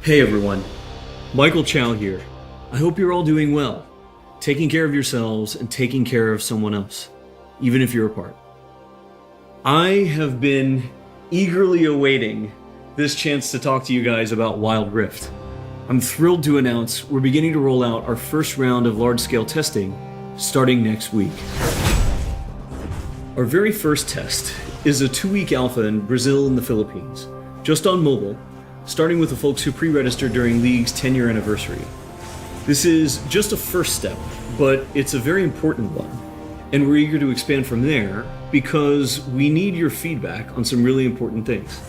Hey everyone, Michael Chow here. I hope you're all doing well, taking care of yourselves and taking care of someone else, even if you're apart. I have been eagerly awaiting this chance to talk to you guys about Wild Rift. I'm thrilled to announce we're beginning to roll out our first round of large-scale testing starting next week. Our very first test is a 2-week alpha in Brazil and the Philippines, just on mobile, starting with the folks who pre-registered during League's 10-year anniversary. This is just a first step, but it's a very important one, and we're eager to expand from there because we need your feedback on some really important things.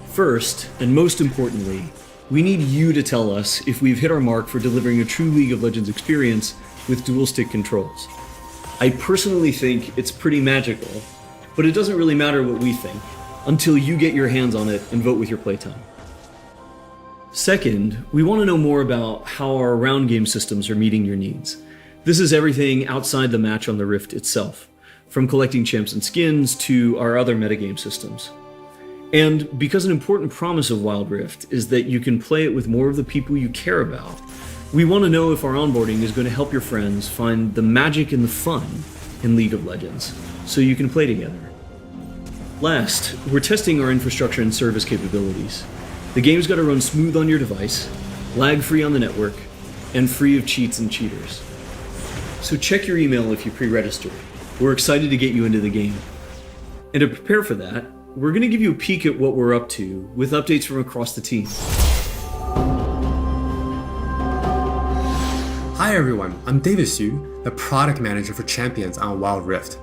First, and most importantly, we need you to tell us if we've hit our mark for delivering a true League of Legends experience with dual-stick controls. I personally think it's pretty magical, but it doesn't really matter what we think until you get your hands on it and vote with your playtime. Second, we want to know more about how our round game systems are meeting your needs. This is everything outside the match on the Rift itself, from collecting champs and skins to our other metagame systems. And because an important promise of Wild Rift is that you can play it with more of the people you care about, we want to know if our onboarding is going to help your friends find the magic and the fun in League of Legends, so you can play together. Last, we're testing our infrastructure and service capabilities. The game's got to run smooth on your device, lag-free on the network, and free of cheats and cheaters. So check your email if you pre-registered. We're excited to get you into the game. And to prepare for that, we're going to give you a peek at what we're up to with updates from across the team. Hi everyone, I'm David Xu, the product manager for Champions on Wild Rift.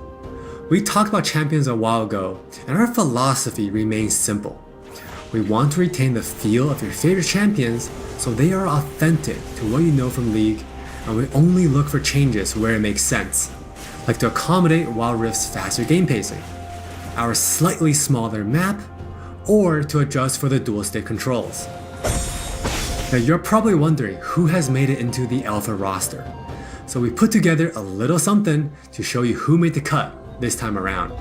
We talked about Champions a while ago, and our philosophy remains simple. We want to retain the feel of your favorite champions so they are authentic to what you know from League, and we only look for changes where it makes sense, like to accommodate Wild Rift's faster game pacing, our slightly smaller map, or to adjust for the dual-stick controls. Now you're probably wondering who has made it into the alpha roster, so we put together a little something to show you who made the cut this time around.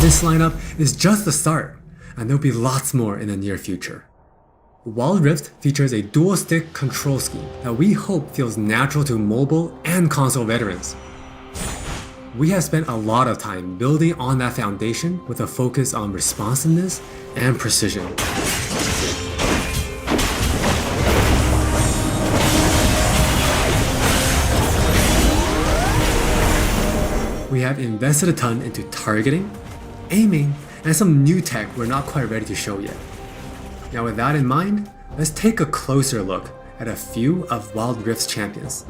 This lineup is just the start, and there'll be lots more in the near future. Wild Rift features a dual-stick control scheme that we hope feels natural to mobile and console veterans. We have spent a lot of time building on that foundation with a focus on responsiveness and precision. We have invested a ton into targeting, aiming, and some new tech we're not quite ready to show yet. Now with that in mind, let's take a closer look at a few of Wild Rift's champions.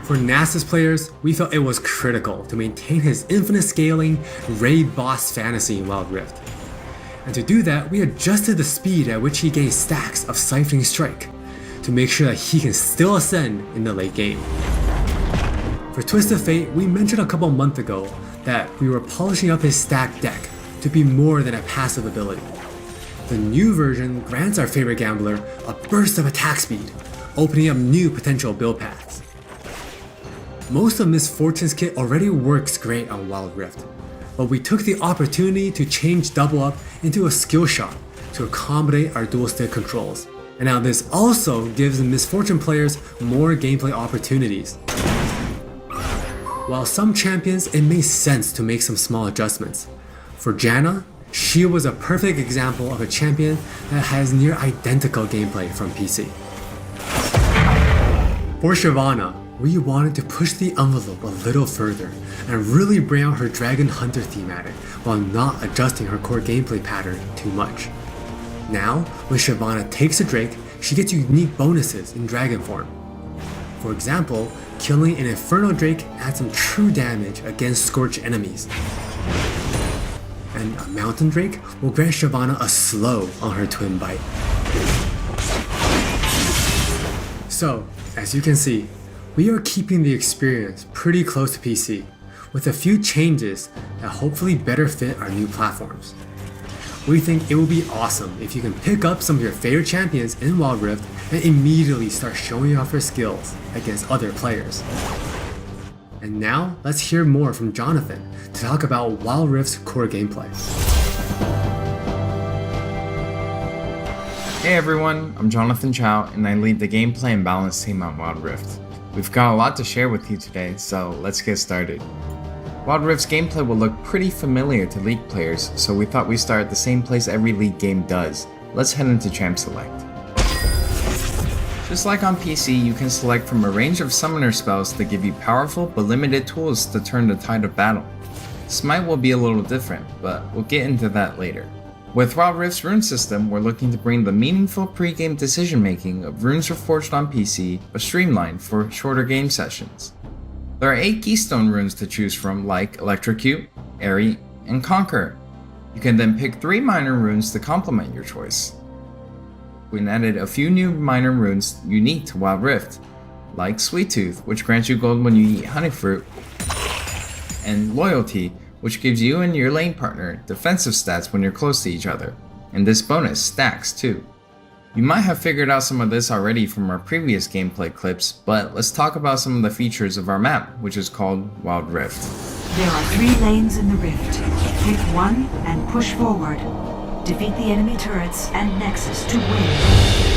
For Nasus players, we felt it was critical to maintain his infinite scaling raid boss fantasy in Wild Rift. And to do that, we adjusted the speed at which he gained stacks of Siphoning Strike, to make sure that he can still ascend in the late game. For Twisted Fate, we mentioned a couple months ago that we were polishing up his stacked deck to be more than a passive ability. The new version grants our favorite gambler a burst of attack speed, opening up new potential build paths. Most of Miss Fortune's kit already works great on Wild Rift, but we took the opportunity to change Double Up into a skill shot to accommodate our dual stick controls. And now this also gives Miss Fortune players more gameplay opportunities. While some champions, it made sense to make some small adjustments. For Janna, she was a perfect example of a champion that has near identical gameplay from PC. For Shyvana, we wanted to push the envelope a little further and really bring out her Dragon Hunter thematic while not adjusting her core gameplay pattern too much. Now, when Shyvana takes a Drake, she gets unique bonuses in Dragon form. For example, killing an Inferno Drake adds some true damage against Scorch enemies. And a Mountain Drake will grant Shyvana a slow on her Twin Bite. So, as you can see, we are keeping the experience pretty close to PC, with a few changes that hopefully better fit our new platforms. We think it will be awesome if you can pick up some of your favorite champions in Wild Rift and immediately start showing off your skills against other players. And now, let's hear more from Jonathan to talk about Wild Rift's core gameplay. Hey everyone, I'm Jonathan Chow and I lead the gameplay and balance team on Wild Rift. We've got a lot to share with you today, so let's get started. Wild Rift's gameplay will look pretty familiar to League players, so we thought we'd start at the same place every League game does. Let's head into Champ Select. Just like on PC, you can select from a range of summoner spells that give you powerful but limited tools to turn the tide of battle. Smite will be a little different, but we'll get into that later. With Wild Rift's rune system, we're looking to bring the meaningful pre-game decision making of runes reforged on PC, but streamlined for shorter game sessions. There are 8 keystone runes to choose from, like Electrocute, Airy, and Conquer. You can then pick 3 minor runes to complement your choice. We added a few new minor runes unique to Wild Rift, like Sweet Tooth, which grants you gold when you eat honey fruit, and Loyalty, which gives you and your lane partner defensive stats when you're close to each other, and this bonus stacks too. You might have figured out some of this already from our previous gameplay clips, but let's talk about some of the features of our map, which is called Wild Rift. There are 3 lanes in the rift. Pick one and push forward. Defeat the enemy turrets and Nexus to win.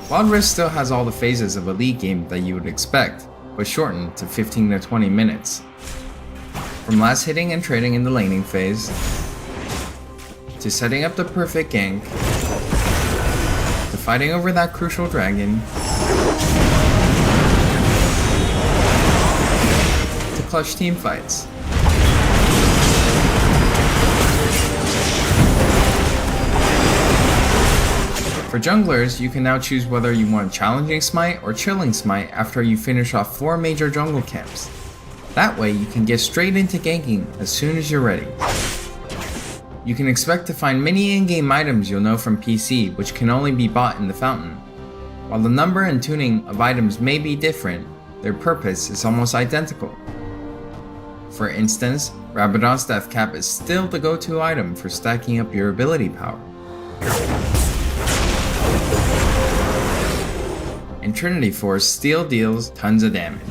Wild Rift still has all the phases of a League game that you would expect, but shortened to 15 to 20 minutes. From last hitting and trading in the laning phase, to setting up the perfect gank, to fighting over that crucial dragon, to clutch team fights. For junglers, you can now choose whether you want Challenging Smite or Chilling Smite after you finish off 4 major jungle camps. That way you can get straight into ganking as soon as you're ready. You can expect to find many in-game items you'll know from PC, which can only be bought in the fountain. While the number and tuning of items may be different, their purpose is almost identical. For instance, Rabadon's Death Cap is still the go-to item for stacking up your ability power. And Trinity Force still deals tons of damage.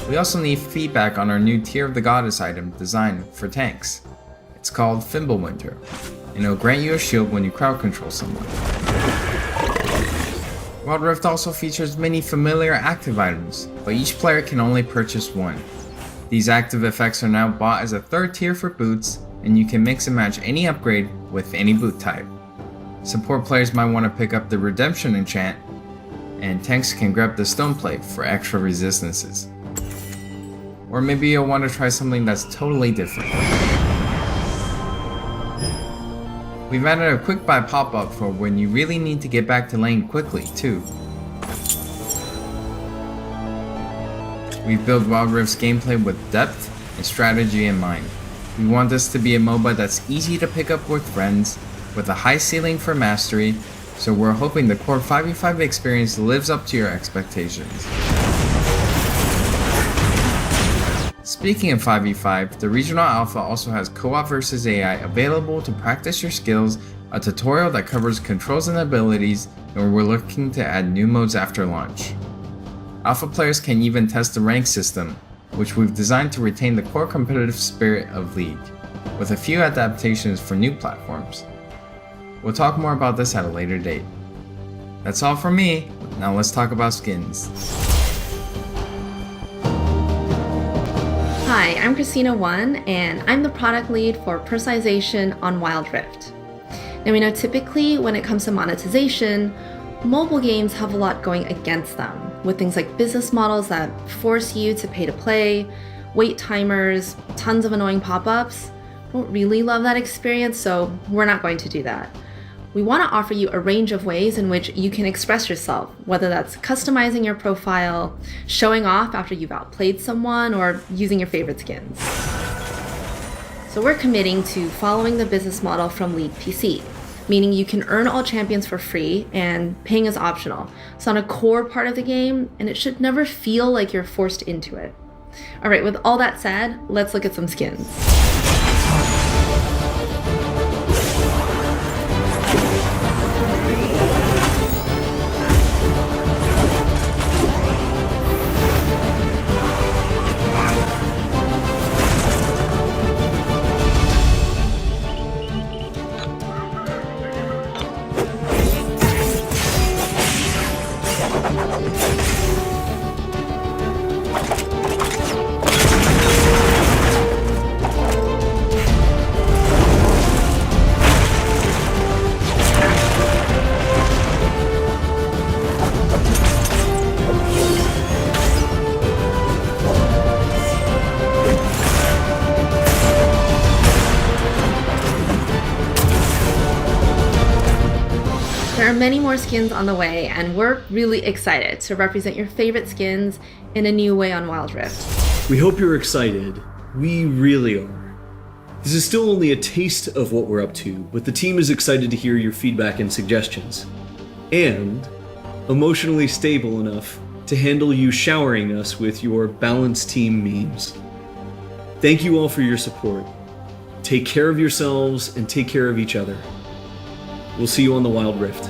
We also need feedback on our new Tear of the Goddess item designed for tanks. It's called Fimbulwinter, and it'll grant you a shield when you crowd control someone. Wild Rift also features many familiar active items, but each player can only purchase one. These active effects are now bought as a third tier for boots, and you can mix and match any upgrade with any boot type. Support players might want to pick up the Redemption enchant, and tanks can grab the Stone Plate for extra resistances. Or maybe you'll want to try something that's totally different. We've added a quick buy pop-up for when you really need to get back to lane quickly too. We've built Wild Rift's gameplay with depth and strategy in mind. We want this to be a MOBA that's easy to pick up with friends, with a high ceiling for mastery, so we're hoping the core 5v5 experience lives up to your expectations. Speaking of 5v5, the Regional Alpha also has Co-op vs AI available to practice your skills, a tutorial that covers controls and abilities, and we're looking to add new modes after launch. Alpha players can even test the rank system, which we've designed to retain the core competitive spirit of League, with a few adaptations for new platforms. We'll talk more about this at a later date. That's all from me, now let's talk about skins. Hi, I'm Christina1, and I'm the product lead for personalization on Wild Rift. Now we know typically when it comes to monetization, mobile games have a lot going against them, with things like business models that force you to pay to play, wait timers, tons of annoying pop-ups. Don't really love that experience, so we're not going to do that. We want to offer you a range of ways in which you can express yourself, whether that's customizing your profile, showing off after you've outplayed someone, or using your favorite skins. So we're committing to following the business model from League PC, meaning you can earn all champions for free and paying is optional. It's not a core part of the game, and it should never feel like you're forced into it. All right, with all that said, let's look at some skins. There are many more skins on the way, and we're really excited to represent your favorite skins in a new way on Wild Rift. We hope you're excited. We really are. This is still only a taste of what we're up to, but the team is excited to hear your feedback and suggestions. And emotionally stable enough to handle you showering us with your balanced team memes. Thank you all for your support. Take care of yourselves and take care of each other. We'll see you on the Wild Rift.